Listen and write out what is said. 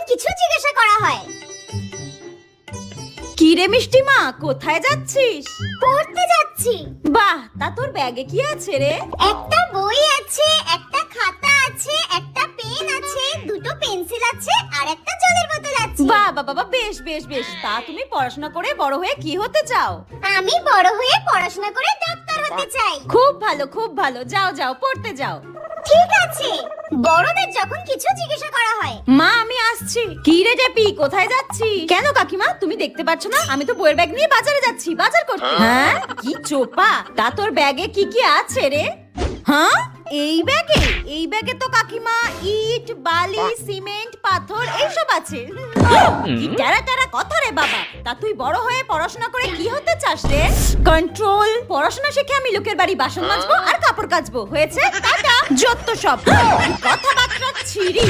কিছু জিজ্ঞাসা করা হয়। কি রে মিষ্টি মা, কোথায় যাচ্ছিস? পড়তে যাচ্ছি। বাহ, তা তোর ব্যাগে কি আছে রে? একটা বই আছে, একটা খাতা আছে, একটা পেন আছে, দুটো পেন্সিল আছে আর একটা জলের বোতল আছে। বাহ বাহ বাহ, বেশ বেশ বেশ। তা তুমি পড়াশোনা করে বড় হয়ে কি হতে চাও? আমি বড় হয়ে পড়াশোনা করে ডাক্তার হতে চাই। খুব ভালো খুব ভালো, যাও যাও পড়তে যাও। ঠিক আছে, বড়দের যখন কিছু জিজ্ঞাসা করা হয়। মা আমি আসছি। কি রে জেপি, কোথায় যাচ্ছি? কেন কাকিমা, তুমি দেখতে পাচ্ছ না আমি তো বইয়ের ব্যাগ নিয়ে বাজারে যাচ্ছি, বাজার করতে। হ্যাঁ, কি চোপা। তা তোর ব্যাগে কি কি আছে রে? হ্যাঁ, এই ব্যাগে তো কাকিমা ইট, বালি, সিমেন্ট, পাথর এইসব আছে। কি টেরা টেরা কথা রে বাবা। তা তুই বড় হয়ে পড়াশোনা করে কি হতে চাস রে? কন্ট্রোল। পড়াশোনা শিখে আমি লোকের বাড়ি বাসন মাজবো আর কাপড় কাচবো, হয়েছে? টাটা। যত সব কথাবার্তা ছিরি।